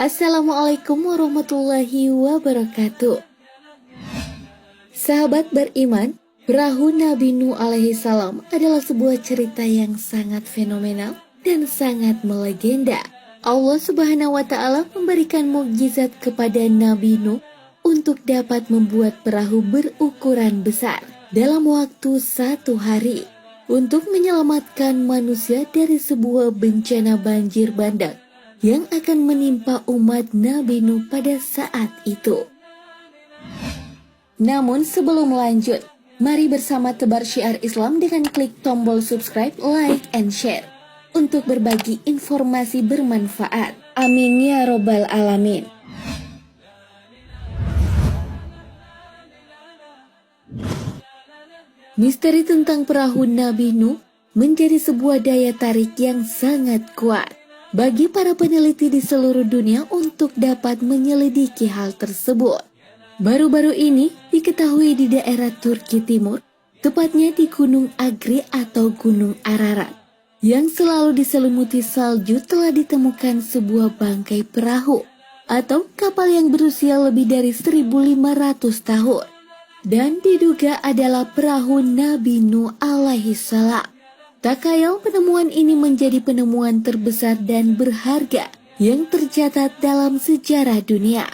Assalamualaikum warahmatullahi wabarakatuh. Sahabat beriman, perahu Nabi Nuh alaihi salam adalah sebuah cerita yang sangat fenomenal dan sangat melegenda. Allah Subhanahu wa Ta'ala memberikan mukjizat kepada Nabi Nuh untuk dapat membuat perahu berukuran besar dalam waktu 1 hari untuk menyelamatkan manusia dari sebuah bencana banjir bandang yang akan menimpa umat Nabi Nuh pada saat itu. Namun sebelum lanjut, mari bersama tebar syiar Islam dengan klik tombol subscribe, like, and share untuk berbagi informasi bermanfaat. Amin ya robbal alamin. Misteri tentang perahu Nabi Nuh menjadi sebuah daya tarik yang sangat kuat bagi para peneliti di seluruh dunia untuk dapat menyelidiki hal tersebut. Baru-baru ini diketahui di daerah Turki Timur, tepatnya di Gunung Agri atau Gunung Ararat, yang selalu diselimuti salju telah ditemukan sebuah bangkai perahu atau kapal yang berusia lebih dari 1.500 tahun dan diduga adalah perahu Nabi Nuh alaihi salam. Tak kayal penemuan ini menjadi penemuan terbesar dan berharga yang tercatat dalam sejarah dunia.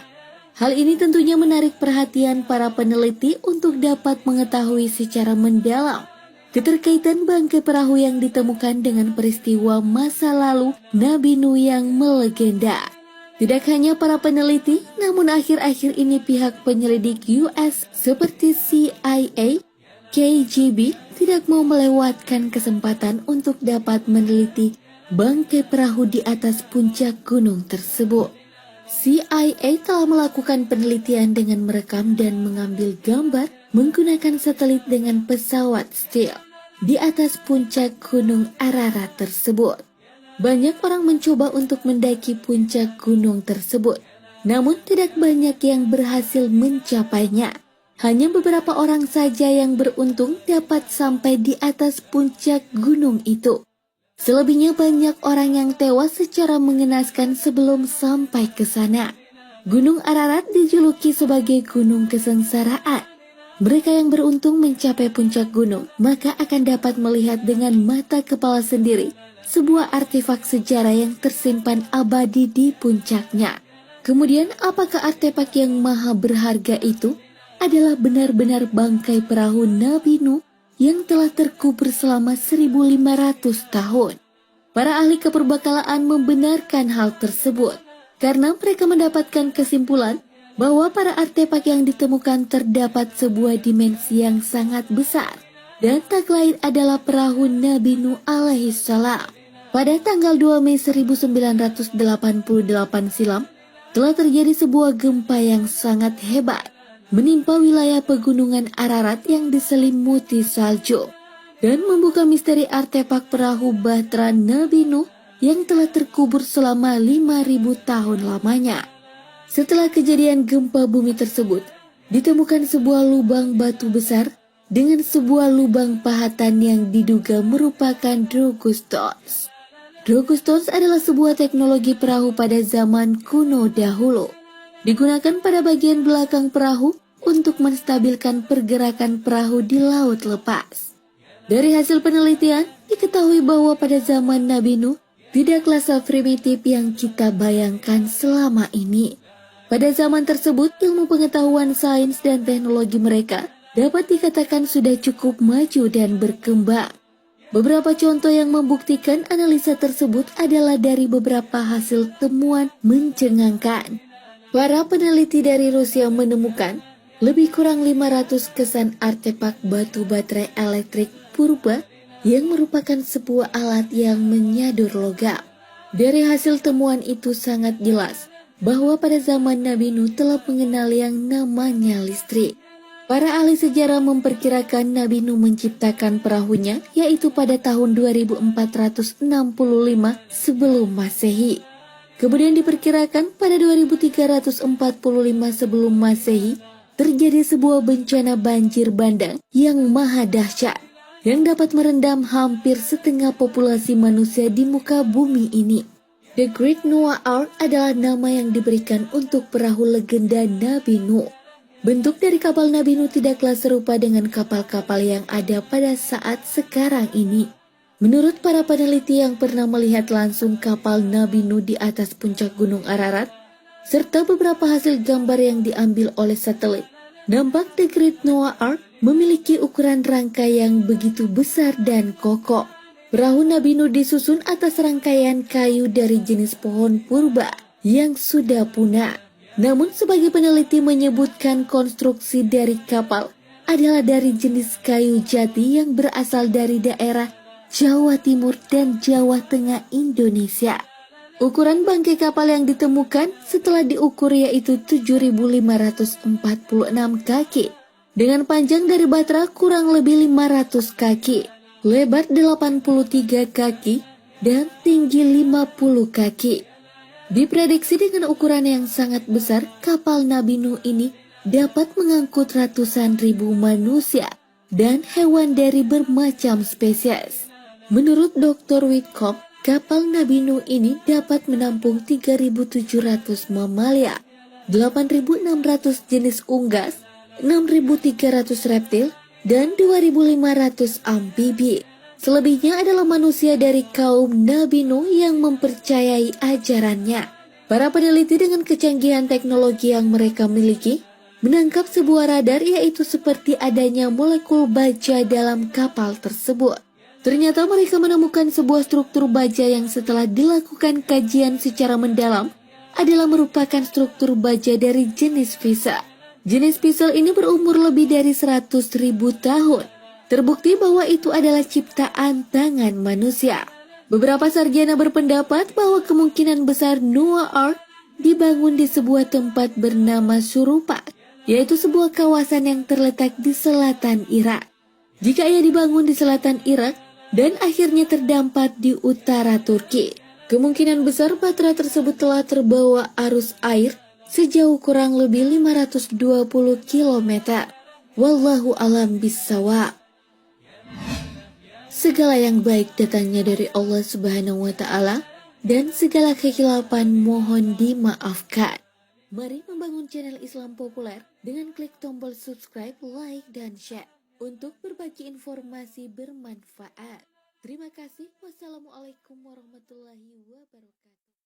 Hal ini tentunya menarik perhatian para peneliti untuk dapat mengetahui secara mendalam keterkaitan bangkai perahu yang ditemukan dengan peristiwa masa lalu Nabi Nuh yang melegenda. Tidak hanya para peneliti, namun akhir-akhir ini pihak penyelidik US seperti CIA, KGB tidak mau melewatkan kesempatan untuk dapat meneliti bangkai perahu di atas puncak gunung tersebut. CIA telah melakukan penelitian dengan merekam dan mengambil gambar menggunakan satelit dengan pesawat stealth di atas puncak gunung Ararat tersebut. Banyak orang mencoba untuk mendaki puncak gunung tersebut, namun tidak banyak yang berhasil mencapainya. Hanya beberapa orang saja yang beruntung dapat sampai di atas puncak gunung itu. Selebihnya banyak orang yang tewas secara mengenaskan sebelum sampai ke sana. Gunung Ararat dijuluki sebagai gunung kesengsaraan. Mereka yang beruntung mencapai puncak gunung, maka akan dapat melihat dengan mata kepala sendiri sebuah artefak sejarah yang tersimpan abadi di puncaknya. Kemudian, apakah artefak yang maha berharga itu adalah benar-benar bangkai perahu Nabi Nuh yang telah terkubur selama 1.500 tahun. Para ahli keperbakalaan membenarkan hal tersebut karena mereka mendapatkan kesimpulan bahwa para artefak yang ditemukan terdapat sebuah dimensi yang sangat besar dan tak lain adalah perahu Nabi Nuh alaihi salam. Pada tanggal 2 Mei 1988 silam telah terjadi sebuah gempa yang sangat hebat menimpa wilayah pegunungan Ararat yang diselimuti salju dan membuka misteri artefak perahu bahtera Nabi Nuh yang telah terkubur selama 5.000 tahun lamanya. Setelah kejadian gempa bumi tersebut, ditemukan sebuah lubang batu besar dengan sebuah lubang pahatan yang diduga merupakan Drogostos. Drogostos adalah sebuah teknologi perahu pada zaman kuno dahulu. Digunakan pada bagian belakang perahu untuk menstabilkan pergerakan perahu di laut lepas. Dari hasil penelitian, diketahui bahwa pada zaman Nabi Nuh tidaklah seprimitif yang kita bayangkan selama ini. Pada zaman tersebut, ilmu pengetahuan sains dan teknologi mereka dapat dikatakan sudah cukup maju dan berkembang. Beberapa contoh yang membuktikan analisa tersebut adalah dari beberapa hasil temuan mencengangkan. Para peneliti dari Rusia menemukan lebih kurang 500 kesan artefak batu baterai elektrik purba yang merupakan sebuah alat yang menyadur logam. Dari hasil temuan itu sangat jelas bahwa pada zaman Nabi Nuh telah mengenal yang namanya listrik. Para ahli sejarah memperkirakan Nabi Nuh menciptakan perahunya yaitu pada tahun 2465 sebelum Masehi. Kemudian diperkirakan pada 2345 sebelum Masehi terjadi sebuah bencana banjir bandang yang maha dahsyat yang dapat merendam hampir setengah populasi manusia di muka bumi ini. The Great Noah Ark adalah nama yang diberikan untuk perahu legenda Nabi Nuh. Bentuk dari kapal Nabi Nuh tidaklah serupa dengan kapal-kapal yang ada pada saat sekarang ini. Menurut para peneliti yang pernah melihat langsung kapal Nabi Nuh di atas puncak Gunung Ararat, serta beberapa hasil gambar yang diambil oleh satelit, nampak The Great Noah Ark memiliki ukuran rangka yang begitu besar dan kokoh. Perahu Nabi Nuh disusun atas rangkaian kayu dari jenis pohon purba yang sudah punah. Namun sebagai peneliti menyebutkan konstruksi dari kapal adalah dari jenis kayu jati yang berasal dari daerah Jawa Timur dan Jawa Tengah Indonesia. Ukuran bangkai kapal yang ditemukan setelah diukur yaitu 7.546 kaki dengan panjang dari batra kurang lebih 500 kaki. Lebar 83 kaki dan tinggi 50 kaki. Diprediksi dengan ukuran yang sangat besar, kapal Nabi Nuh ini dapat mengangkut ratusan ribu manusia dan hewan dari bermacam spesies. Menurut Dr. Whitcomb, kapal Nabi Nuh ini dapat menampung 3.700 mamalia, 8.600 jenis unggas, 6.300 reptil, dan 2.500 amfibi. Selebihnya adalah manusia dari kaum Nabi Nuh yang mempercayai ajarannya. Para peneliti dengan kecanggihan teknologi yang mereka miliki menangkap sebuah radar yaitu seperti adanya molekul baja dalam kapal tersebut. Ternyata mereka menemukan sebuah struktur baja yang setelah dilakukan kajian secara mendalam adalah merupakan struktur baja dari jenis visa. Jenis pisau ini berumur lebih dari 100.000 tahun. Terbukti bahwa itu adalah ciptaan tangan manusia. Beberapa sarjana berpendapat bahwa kemungkinan besar Noah Ark dibangun di sebuah tempat bernama Surupa, yaitu sebuah kawasan yang terletak di selatan Irak. Jika ia dibangun di selatan Irak dan akhirnya terdampar di utara Turki, kemungkinan besar batra tersebut telah terbawa arus air sejauh kurang lebih 520 km. Wallahu alam bissawab. Segala yang baik datangnya dari Allah Subhanahu wa Ta'ala, dan segala kekhilafan mohon dimaafkan. Mari membangun channel Islam Populer dengan klik tombol subscribe, like, dan share untuk berbagi informasi bermanfaat. Terima kasih. Wassalamualaikum warahmatullahi wabarakatuh.